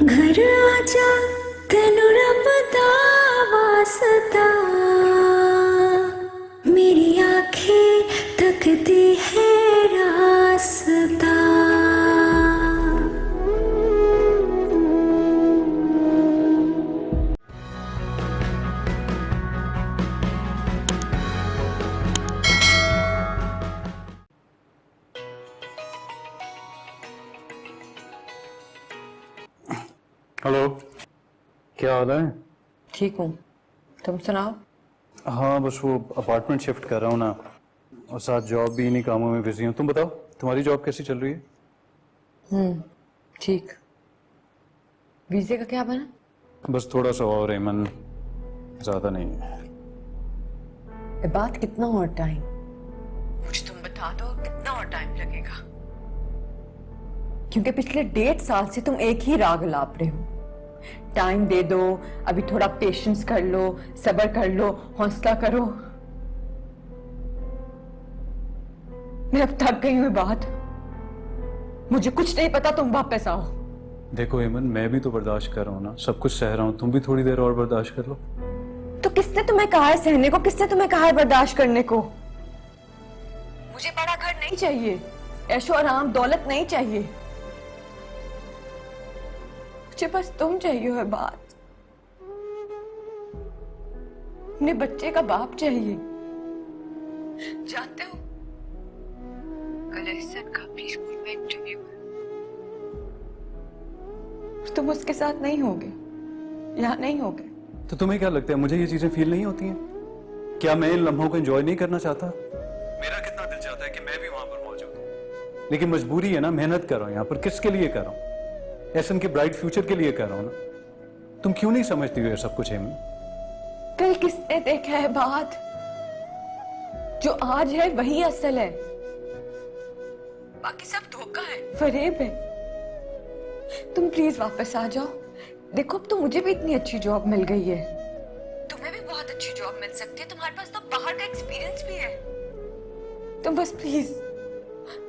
घर आजा तेनू रब दा वास्ता, मेरी आंखें तकती है रास्ता। हेलो, क्या हाल है? ठीक हूँ, तुम सुनाओ। हाँ, बस वो अपार्टमेंट शिफ्ट कर रहा हूँ ना, और साथ जॉब भी इन्हीं कामों में बिजी हूँ। तुम बताओ, तुम्हारी जॉब कैसी चल रही है? ठीक। वीजे का क्या बना? बस थोड़ा सा और एमन, ज्यादा नहीं है। ये बात कितना और टाइम? मुझे तुम बता दो कितना और टाइम लगेगा, क्योंकि पिछले 1.5 साल से तुम एक ही राग लाप रहे हो। टाइम दे दो, अभी थोड़ा पेशेंस कर लो, सब्र कर लो, हौसला करो। मैं अब थक गई हूँ बात, मुझे कुछ नहीं पता, तुम वापस आओ। देखो एमन, मैं भी तो बर्दाश्त कर रहा हूँ ना, सब कुछ सह रहा हूँ, तुम भी थोड़ी देर और बर्दाश्त कर लो। तो किसने तुम्हें कहा है सहने को? किसने तुम्हें कहा है बर्दाश्त करने को? मुझे बड़ा घर नहीं चाहिए, ऐशो आराम दौलत नहीं चाहिए, मुझे बस तुम चाहिए है बात। अपने बच्चे का बाप चाहिए। जानते हो, कल एहसन का अपनी स्कूल में इंटरव्यू है, तुम उसके साथ नहीं होगे, यहाँ नहीं होगे। तो तुम्हें क्या लगता है, मुझे ये चीजें फील नहीं होती हैं? क्या मैं इन लम्हों को एंजॉय नहीं करना चाहता? मेरा कितना दिल चाहता है कि मैं भी वहां पर मौजूद हूं, लेकिन मजबूरी है ना, मेहनत कर रहा हूं यहाँ पर। किसके लिए कर रहा हूं? एहसन के ब्राइट फ्यूचर के लिए कर रहा हूं ना। तुम क्यों नहीं समझती हो ये सब कुछ हेमन? कल किसने देखा है बात? जो आज है वही असल है, बाकी सब धोखा है, फरेब है। तुम प्लीज वापस आ जाओ। देखो, अब तो मुझे भी इतनी अच्छी जॉब मिल गई है, तुम्हें भी बहुत अच्छी जॉब मिल सकती है, तुम्हारे पास तो बाहर का एक्सपीरियंस भी है। तुम बस प्लीज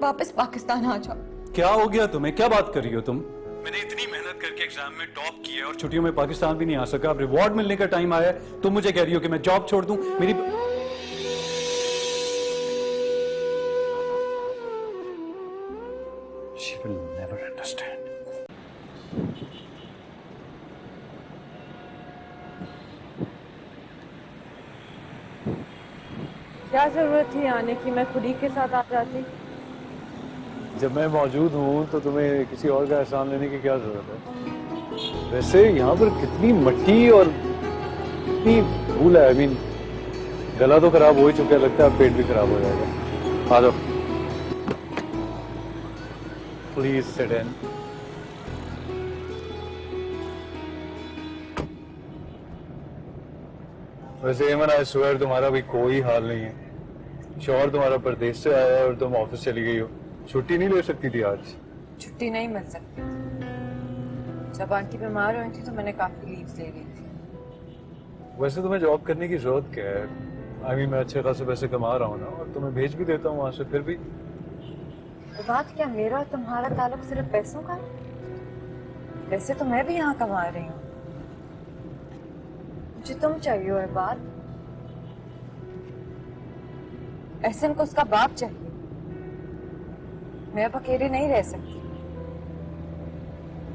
वापस पाकिस्तान आ जाओ। क्या हो गया तुम्हें? क्या बात कर रही हो तुम? मैंने इतनी मेहनत करके एग्जाम में टॉप किया और छुट्टियों में पाकिस्तान भी नहीं आ सका। अब रिवॉर्ड मिलने का टाइम आया है, तुम मुझे कह रही हो कि मैं जॉब छोड़ दूं? मेरी She will never understand. क्या जरूरत थी आने की? मैं खुद ही के साथ आ जाती। जब मैं मौजूद हूँ तो तुम्हें किसी और का एहसान लेने की क्या जरूरत है? वैसे यहाँ पर कितनी मिट्टी और कितनी धूल है। आई मीन, गला तो खराब हो ही चुका है, लगता है पेट भी खराब हो जाएगा। आ जाओ, प्लीज सिट इन। वैसे एमन, आई स्वेयर तुम्हारा भी कोई हाल नहीं है। शौहर तुम्हारा परदेश से आया है और तुम ऑफिस चली गई हो। छुट्टी नहीं ले सकती थी आज? छुट्टी नहीं मिल सकती। जब आंटी बीमार हुई थी तो मैंने काफी लीव्स ले ली थी। वैसे तुम्हें जॉब करने की जरूरत क्या है? आई मीन, मैं अच्छे खासे पैसे कमा रहा हूँ ना, और तुम्हें भेज भी देता हूँ वहां से। फिर भी तो बात क्या मेरा और तुम्हारा ताल्लुक सिर्फ पैसों का है? वैसे तो मैं भी यहाँ कमा रही हूँ, मुझे तुम चाहिए है बात। एहसन को उसका बाप चाहिए, मैं अब अकेले नहीं रह सकती।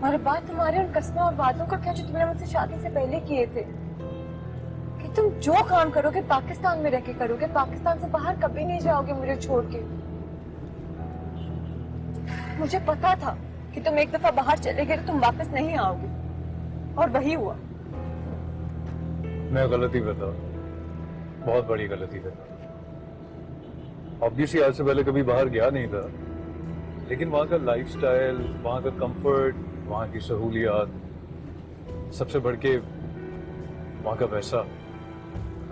और बात तुम्हारे उन कस्मों और वादों का क्या जो तुमने मुझसे शादी से पहले किए थे, कि तुम जो काम करोगे पाकिस्तान में रह के करोगे, पाकिस्तान से बाहर कभी नहीं जाओगे मुझे छोड़ के। मुझे पता था कि तुम एक दफा बाहर चले गए तो तुम वापस नहीं आओगे, और वही हुआ। मैं गलती करता हूँ, बहुत बड़ी गलती करता हूँ। ऑब्वियसली आज से पहले कभी बाहर गया नहीं था, लेकिन वहाँ का लाइफस्टाइल, वहाँ का कंफर्ट, वहाँ की सहूलियात, सबसे बढ़ के वहाँ का पैसा।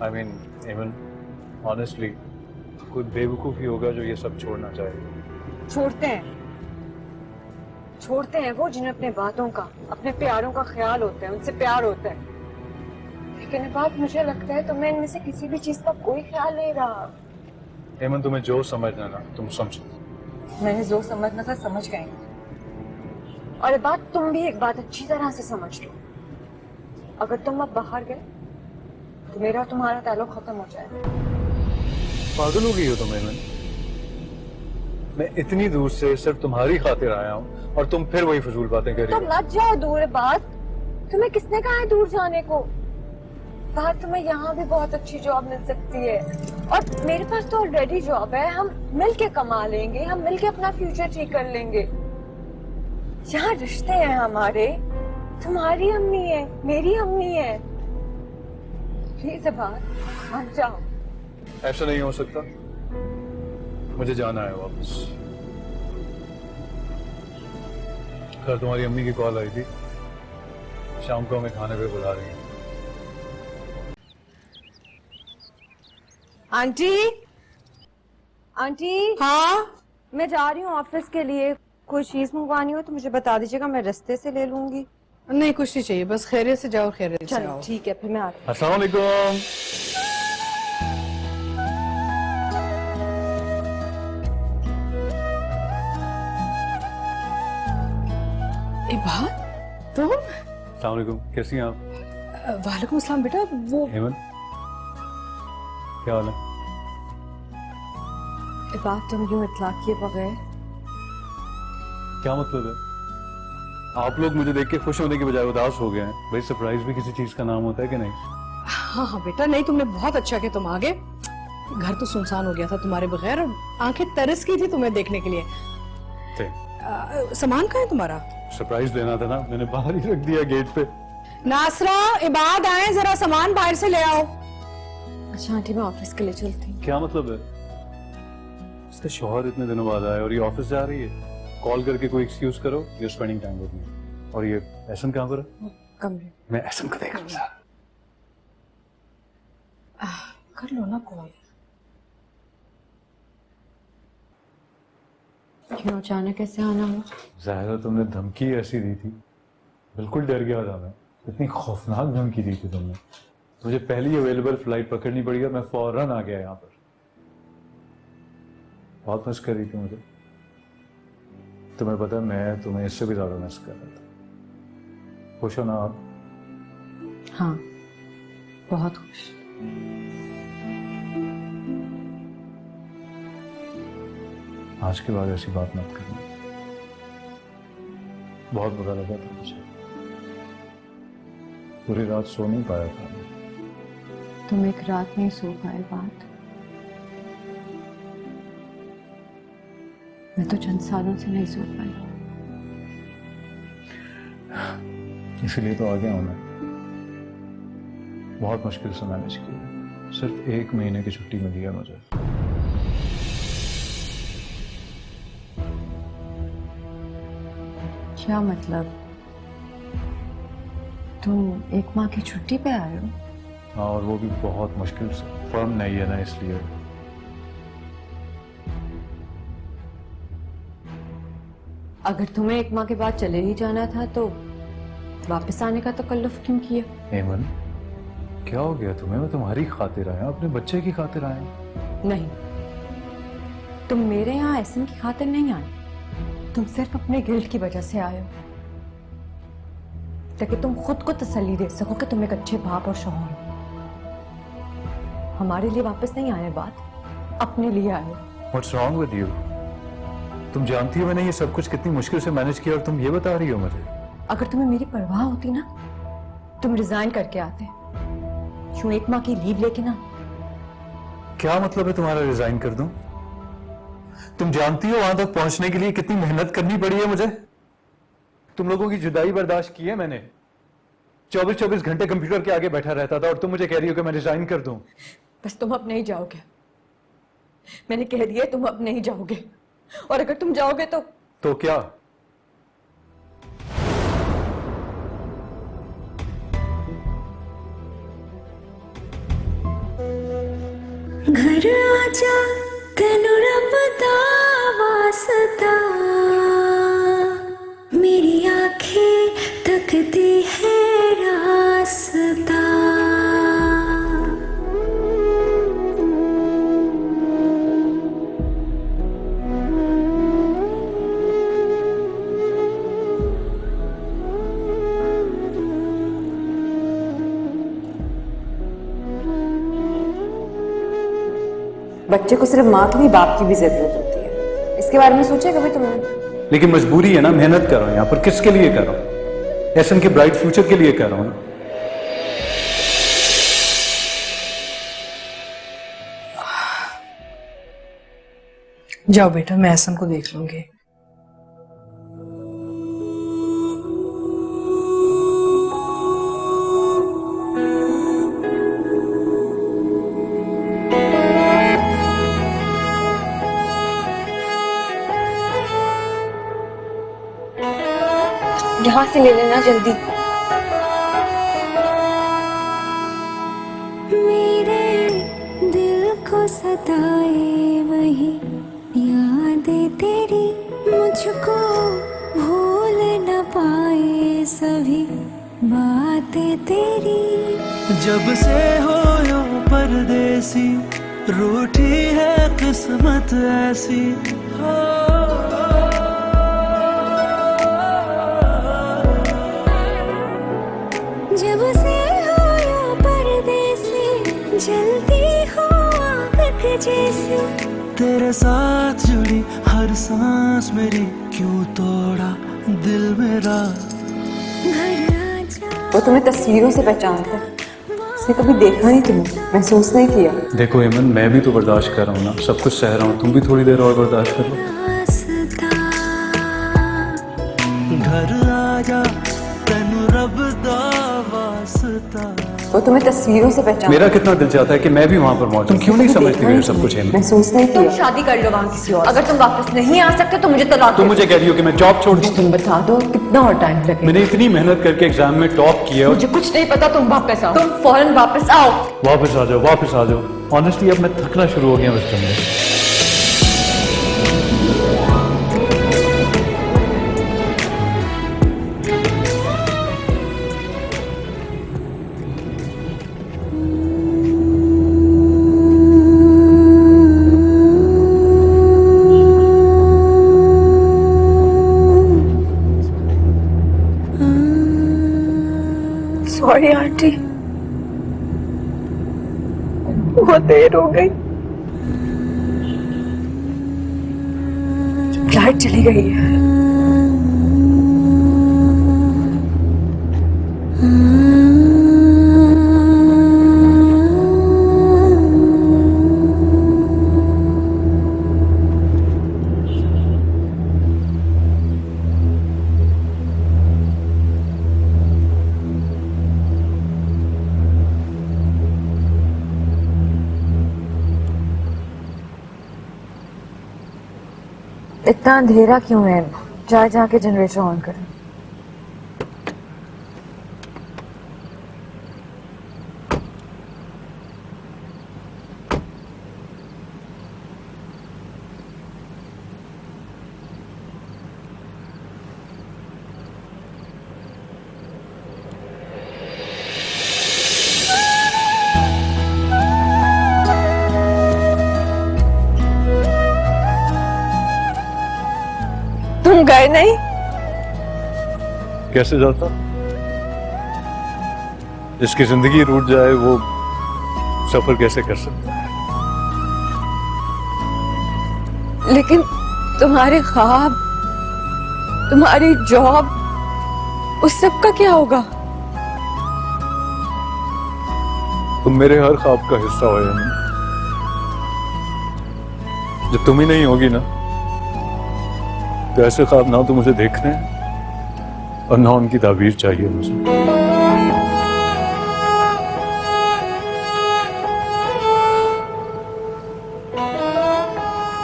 आई मीन इवन ऑनेस्टली, कोई बेवकूफ ही होगा जो ये सब छोड़ना चाहेगा। छोड़ते हैं वो जिन्हें अपने बातों का, अपने प्यारों का ख्याल होता है, उनसे प्यार होता है। लेकिन ये बात मुझे लगता है तुम्हें इनमें से किसी भी चीज का कोई ख्याल नहीं रहा। हेमंत, तुम्हें जो समझना ना तुम समझो। मैंने जो समझना था समझ गई। और ये बात तुम भी एक बात अच्छी तरह से समझ लो, अगर तुम अब बाहर गए तो मेरा और तुम्हारा ताल्लुक खत्म हो जाएगा। पागल हो गई हो तुम एमन? मैं इतनी दूर से सिर्फ तुम्हारी खातिर आया हूँ और तुम फिर वही फजूल बातें कर तो रही हो। मत जाओ दूर, बात तुम्हें किसने कहा है दूर जाने को? बाहर तुम्हें यहाँ भी बहुत अच्छी जॉब मिल सकती है और मेरे पास तो ऑलरेडी जॉब है। हम मिलके कमा लेंगे, हम मिलके अपना फ्यूचर ठीक कर लेंगे। यहाँ रिश्ते हैं हमारे, तुम्हारी अम्मी है, मेरी अम्मी है। प्लीज बात मत जाओ। ऐसा नहीं हो सकता, मुझे जाना है वापस। कल तुम्हारी अम्मी की कॉल आई थी, शाम को हमें खाने पे बुला रही है। आंटी, आंटी, हाँ, मैं जा रही हूँ ऑफिस के लिए। कोई चीज मंगवानी हो तो मुझे बता दीजिएगा, मैं रास्ते से ले लूंगी। नहीं कुछ नहीं चाहिए, बस खैरियत से जाओ, खैरियत से चलो आओ। ठीक है, फिर मैं आती हूँ। अस्सलाम वालेकुम। इबाद, तुम? अस्सलाम वालेकुम, कैसी हैं आप? वालेकुम अस्सलाम बेटा। वो हेमन, क्या हाल है? इबाद, तुम यूं इतला किए बगैर क्या मतलब है? आप लोग मुझे देख के खुश होने के बजाय उदास हो गए हैं। भाई सरप्राइज भी किसी चीज का नाम होता है कि नहीं? हाँ हाँ बेटा, नहीं तुमने बहुत अच्छा किया, तुम आ गए। घर तो सुनसान हो गया था तुम्हारे बगैर और आंखें तरस की थी तुम्हें देखने के लिए। सामान कहाँ है तुम्हारा? सरप्राइज देना था ना, मैंने बाहर ही रख दिया गेट पे। नासरा, इबाद आए, जरा सामान बाहर से ले आओ। अच्छा आंटी, मैं ऑफिस के लिए चलती हूँ। क्या मतलब है? इसका शौहर इतने दिनों बाद आया और ये ऑफिस जा रही है। कॉल करके कोई एक्सक्यूज करो, you spending time with me. और ये एहसन कहाँ पर है? कमरे मैं एहसन को देख रहा था। कर लो ना कॉल। क्यों अचानक कैसे आना हुआ? ज़ाहिर है तुमने धमकी ऐसी दी थी, बिल्कुल डर गया था मैं। इतनी खौफनाक धमकी दी थी तुमने, मुझे पहली अवेलेबल फ्लाइट पकड़नी पड़ी और मैं फौरन आ गया यहाँ पर। बहुत मिस कर रही थी मुझे। तुम्हें पता है मैं तुम्हें इससे भी ज्यादा मिस कर रहा था। खुश हो ना आप? हाँ, बहुत खुश। आज के बाद ऐसी बात मत करना। बहुत बुरा लगा था मुझे, पूरी रात सो नहीं पाया था। तुम एक रात नहीं सो पाए बात, मैं तो चंद सालों से नहीं सो पाई। इसीलिए तो आ गया हूं मैं। बहुत मुश्किल से मैनेज किया, सिर्फ 1 महीने की छुट्टी मिली है मुझे। क्या मतलब? तुम 1 माह की छुट्टी पे आए हो? हाँ, और वो भी बहुत मुश्किल से। फर्म नहीं है ना, इसलिए। अगर तुम्हें 1 माह के बाद चले ही जाना था तो वापस आने का तकल्लुफ क्यों किया? हेमन, क्या हो गया तुम्हें? मैं तुम्हारी खातिर आया, अपने बच्चे की खातिर आया। नहीं, तुम मेरे यहाँ एहसन की खातिर नहीं आए, तुम सिर्फ अपने गिल्ट की वजह से आए हो, ताकि तुम खुद को तसल्ली दे सको कि तुम एक अच्छे बाप और शौहर हो। हमारे लिए वापस नहीं आए बात, अपने लिए आए हो। What's wrong with you? तुम जानती हो मैंने ये सब कुछ कितनी मुश्किल से मैनेज किया और तुम ये बता रही हो मुझे? अगर तुम्हें मेरी परवाह होती ना, तुम रिजाइन करके आते। क्यों 1 माह की लीव लेके ना? क्या मतलब है तुम्हारा रिजाइन कर दूं? तुम जानती हो वहां तक पहुंचने के लिए कितनी मेहनत करनी पड़ी है मुझे। तुम लोगों की जुदाई बर्दाश्त की है मैंने। 24-24 घंटे कंप्यूटर के आगे बैठा रहता था और तुम मुझे कह रही हो कि मैं रिजाइन कर दूं। बस तुम अब नहीं जाओगे, मैंने कह दिया तुम अब नहीं जाओगे, और अगर तुम जाओगे तो क्या? घर आजा तेनू रब दा वास्ता, मेरी आंखें तकती है रास्ता। बच्चे को सिर्फ माँ की नहीं बाप की भी जरूरत होती है। इसके बारे में सोचा कभी तुमने? लेकिन मजबूरी है ना, मेहनत कर रहा हूं यहाँ पर। किसके लिए कर रहा हूं? एहसन के ब्राइट फ्यूचर के लिए कर रहा हूं ना। जाओ बेटा, मैं एहसन को देख लूंगी। यहाँ से ले लेना जल्दी। मेरे दिल को सताए वही यादें तेरी, मुझको भूल न पाए सभी बातें तेरी। जब से हो यो परदेसी, रूठी है किस्मत ऐसी। जब से हो यो परदेसी, जलती हो आग जैसे। तेरे साथ जुड़ी हर सांस मेरी, क्यों तोड़ा दिल मेरा। घर आजा वो तुम्हें तस्वीरों से पहचानता है, उसने कभी देखा नहीं तुम्हें, महसूस नहीं किया। देखो हेमन, मैं भी तो बर्दाश्त कर रहा हूँ ना, सब कुछ सह रहा हूँ। तुम भी थोड़ी देर और बर्दाश्त कर लो। रास्ता घर आजा तेनू रब दा वास्ता। वो तुम्हें तस्वीरों से पहचानता मेरा कितना दिल चाहता है कि मैं भी वहां पर मौजूद। तुम क्यों नहीं समझती हो ये सब कुछ हेमन? महसूस नहीं किया। तुम शादी कर लो वहाँ किसी और। अगर तुम वापस नहीं आ सकते तो मुझे तलाक तुम मुझे कह रही हो कि मैं जॉब छोड़ दूं? तुम बता दो कितना और टाइम लगेगा? मैंने इतनी मेहनत करके एग्जाम में टॉप किया और मुझे कुछ नहीं पता, तुम वापस आओ। तुम फौरन वापस आओ। वापस आ जाओ, वापस आ जाओ। ऑनेस्टली अब मैं थकना शुरू हो गया उस टाइम में। सॉरी आंटी, बहुत देर हो गई। फ्लाइट चली गई है। इतना अंधेरा क्यों है? जाके जनरेटर ऑन करें। तुम गए नहीं? कैसे जाता? जिसकी जिंदगी रूठ जाए वो सफर कैसे कर सकता है? लेकिन तुम्हारे ख्वाब, तुम्हारी जॉब, उस सब का क्या होगा? तुम मेरे हर ख्वाब का हिस्सा हो यानी। जब तुम ही नहीं होगी ना, तो ऐसे ख्वाब ना तो मुझे देखने और ना उनकी ताबीर चाहिए मुझे।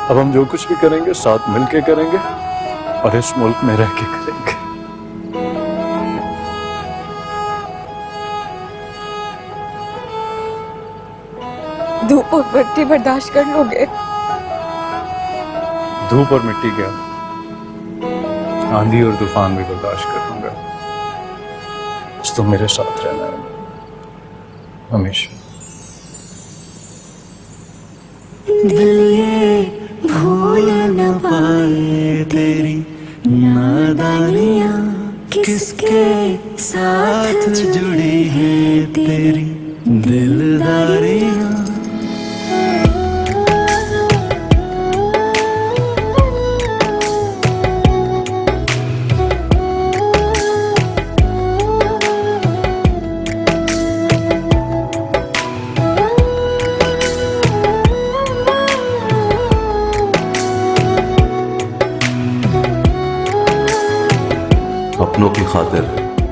अब हम जो कुछ भी करेंगे साथ मिलके करेंगे और इस मुल्क में रह के करेंगे। धूप और मिट्टी बर्दाश्त कर लोगे? धूप और मिट्टी क्या, आंधी और तूफान भी बर्दाश्त कर लूंगा। बस तुम मेरे साथ रहना है हमेशा। दिल ये भूल न पाए तेरी नादानियाँ, किसके साथ जुड़ी है तेरी दिलदारियाँ। अपनों की खातिर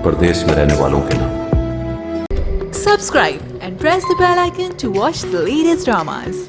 परदेश में रहने वालों के नाम। Subscribe and press the bell icon to watch the latest dramas.